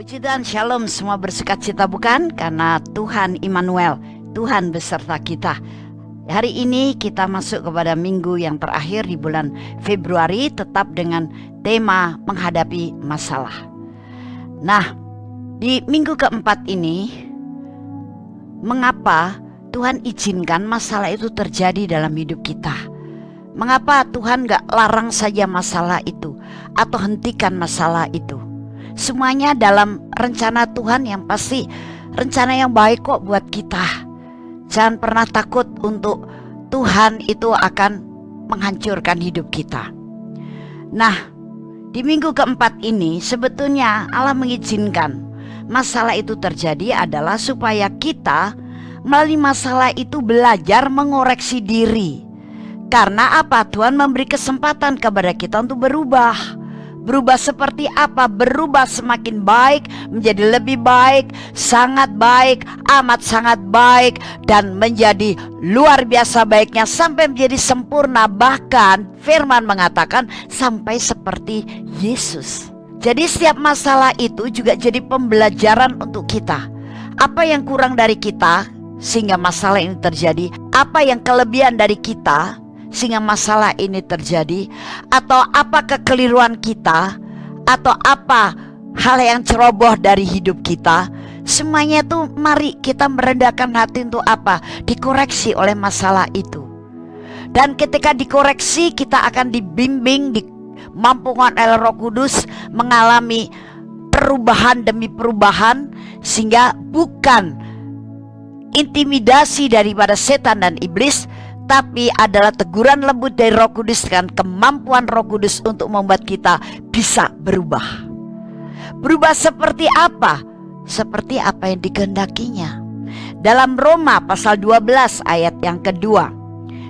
Puji Tuhan, Shalom, semua bersukacita bukan? Karena Tuhan Immanuel, Tuhan beserta kita. Hari ini kita masuk kepada minggu yang terakhir di bulan Februari, tetap dengan tema menghadapi masalah. Nah, di minggu keempat ini, mengapa Tuhan izinkan masalah itu terjadi dalam hidup kita? Mengapa Tuhan gak larang saja masalah itu atau hentikan masalah itu? Semuanya dalam rencana Tuhan yang pasti rencana yang baik kok buat kita. Jangan pernah takut untuk Tuhan itu akan menghancurkan hidup kita. Nah, di minggu keempat ini sebetulnya Allah mengizinkan masalah itu terjadi adalah supaya kita melalui masalah itu belajar mengoreksi diri. Karena apa? Tuhan memberi kesempatan kepada kita untuk berubah. Berubah seperti apa? Berubah semakin baik, menjadi lebih baik, sangat baik, amat sangat baik, dan menjadi luar biasa baiknya sampai menjadi sempurna. Bahkan firman mengatakan sampai seperti Yesus. Jadi setiap masalah itu juga jadi pembelajaran untuk kita. Apa yang kurang dari kita sehingga masalah ini terjadi? Apa yang kelebihan dari kita sehingga masalah ini terjadi? Atau apa kekeliruan kita? Atau apa hal yang ceroboh dari hidup kita? Semuanya itu mari kita merendahkan hati untuk apa? Dikoreksi oleh masalah itu. Dan ketika dikoreksi kita akan dibimbing, dimampukan oleh Roh Kudus mengalami perubahan demi perubahan. Sehingga bukan intimidasi daripada setan dan iblis, tapi adalah teguran lembut dari Roh Kudus dengan kemampuan Roh Kudus untuk membuat kita bisa berubah. Berubah seperti apa? Seperti apa yang dikehendakinya. Dalam Roma pasal 12 ayat yang kedua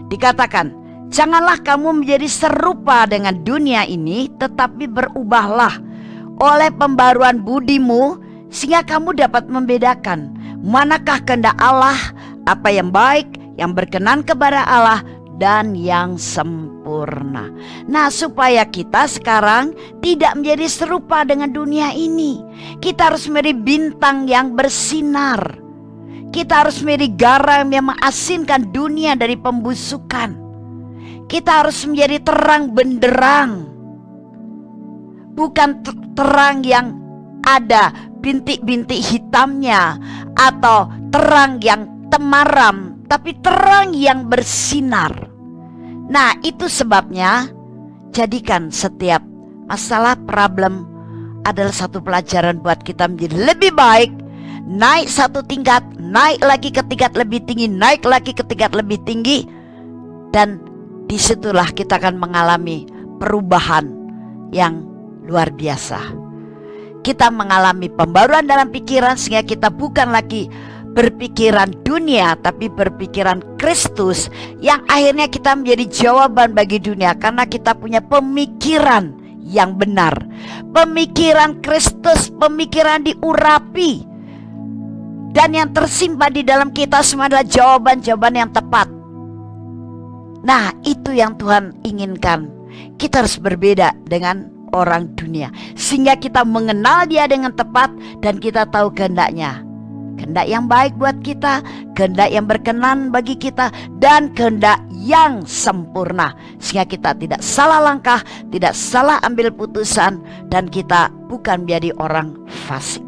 dikatakan, janganlah kamu menjadi serupa dengan dunia ini, tetapi berubahlah oleh pembaruan budimu, sehingga kamu dapat membedakan manakah kehendak Allah, apa yang baik, yang berkenan kepada Allah, dan yang sempurna. Nah, supaya kita sekarang tidak menjadi serupa dengan dunia ini, kita harus menjadi bintang yang bersinar. Kita harus menjadi garam yang mengasinkan dunia dari pembusukan. Kita harus menjadi terang benderang, bukan terang yang ada bintik-bintik hitamnya atau terang yang temaram, tapi terang yang bersinar. Nah, itu sebabnya jadikan setiap masalah problem adalah satu pelajaran buat kita menjadi lebih baik, naik satu tingkat, naik lagi ke tingkat lebih tinggi, naik lagi ke tingkat lebih tinggi. Dan disitulah kita akan mengalami perubahan yang luar biasa. Kita mengalami pembaruan dalam pikiran sehingga kita bukan lagi berpikiran dunia tapi berpikiran Kristus, yang akhirnya kita menjadi jawaban bagi dunia karena kita punya pemikiran yang benar, pemikiran Kristus, pemikiran diurapi, dan yang tersimpan di dalam kita semua adalah jawaban-jawaban yang tepat. Nah, itu yang Tuhan inginkan. Kita harus berbeda dengan orang dunia sehingga kita mengenal Dia dengan tepat dan kita tahu kehendaknya. Kehendak yang baik buat kita, kehendak yang berkenan bagi kita, dan kehendak yang sempurna. Sehingga kita tidak salah langkah, tidak salah ambil putusan, dan kita bukan menjadi orang fasik.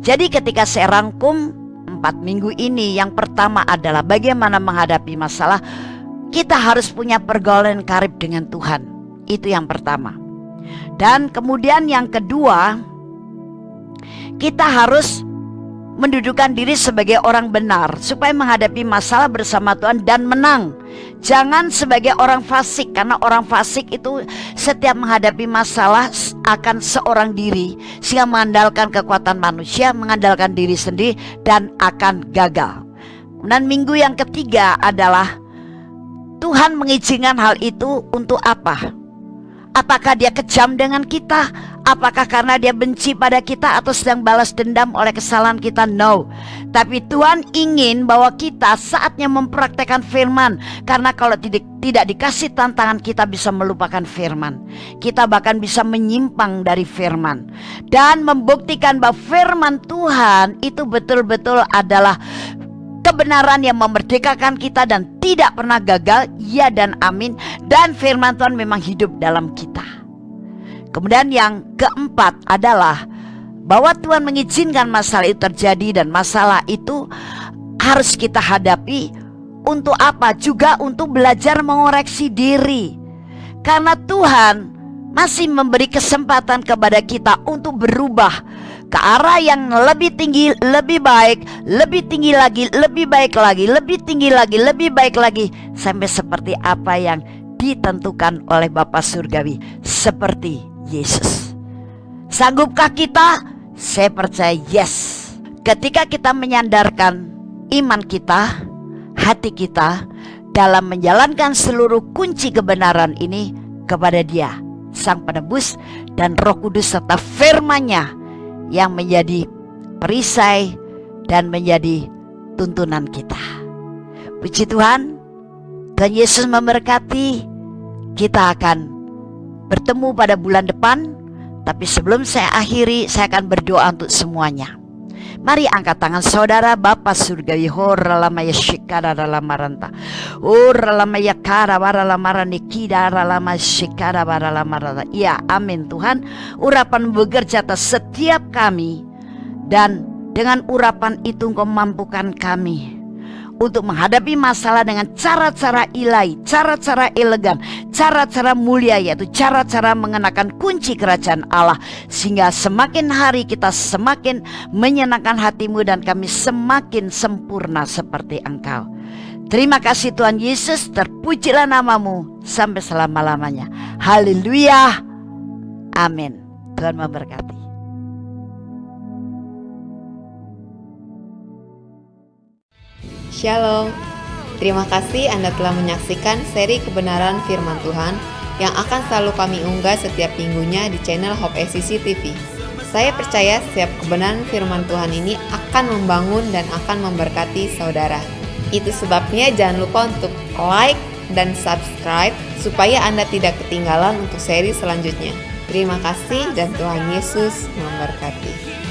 Jadi ketika saya rangkum 4 minggu ini, yang pertama adalah bagaimana menghadapi masalah. Kita harus punya pergaulan karib dengan Tuhan. Itu yang pertama. Dan kemudian yang kedua, kita harus mendudukkan diri sebagai orang benar supaya menghadapi masalah bersama Tuhan dan menang. Jangan sebagai orang fasik, karena orang fasik itu setiap menghadapi masalah akan seorang diri, sehingga mengandalkan kekuatan manusia, mengandalkan diri sendiri, dan akan gagal. Dan minggu yang ketiga adalah Tuhan mengizinkan hal itu untuk apa? Apakah Dia kejam dengan kita? Apakah karena dia benci pada kita atau sedang balas dendam oleh kesalahan kita? No. Tapi Tuhan ingin bahwa kita saatnya mempraktekkan firman. Karena kalau tidak dikasih tantangan, kita bisa melupakan firman. Kita bahkan bisa menyimpang dari firman. Dan membuktikan bahwa firman Tuhan itu betul-betul adalah kebenaran yang memerdekakan kita dan tidak pernah gagal. Ya dan amin. Dan firman Tuhan memang hidup dalam kita. Kemudian yang keempat adalah bahwa Tuhan mengizinkan masalah itu terjadi, dan masalah itu harus kita hadapi. Untuk apa? Juga untuk belajar mengoreksi diri. Karena Tuhan masih memberi kesempatan kepada kita untuk berubah ke arah yang lebih tinggi, lebih baik, lebih tinggi lagi, lebih baik lagi, lebih tinggi lagi, lebih baik lagi, sampai seperti apa yang ditentukan oleh Bapa Surgawi, seperti Yesus. Sanggupkah kita? Saya percaya yes. Ketika kita menyandarkan iman kita, hati kita dalam menjalankan seluruh kunci kebenaran ini kepada Dia, Sang Penebus, dan Roh Kudus serta firman-Nya yang menjadi perisai dan menjadi tuntunan kita. Puji Tuhan. Tuhan Yesus memberkati. Kita akan bertemu pada bulan depan. Tapi sebelum saya akhiri, saya akan berdoa untuk semuanya. Mari angkat tangan saudara. Bapa Surgawi, horalamaya shikara ralamaranta, horalamaya kara waralamarani kida ralama shikara waralamaranta. Ya, amin Tuhan. Urapan bekerja atas setiap kami, dan dengan urapan itu Engkau mampukan kami untuk menghadapi masalah dengan cara-cara ilahi, cara-cara elegan, cara-cara mulia, yaitu cara-cara mengenakan kunci kerajaan Allah. Sehingga semakin hari kita semakin menyenangkan hati-Mu, dan kami semakin sempurna seperti Engkau. Terima kasih Tuhan Yesus, terpujilah nama-Mu sampai selama-lamanya. Haleluya. Amin. Tuhan memberkati. Shalom. Terima kasih Anda telah menyaksikan seri kebenaran firman Tuhan yang akan selalu kami unggah setiap minggunya di channel Hope SCC TV. Saya percaya setiap kebenaran firman Tuhan ini akan membangun dan akan memberkati saudara. Itu sebabnya jangan lupa untuk like dan subscribe supaya Anda tidak ketinggalan untuk seri selanjutnya. Terima kasih dan Tuhan Yesus memberkati.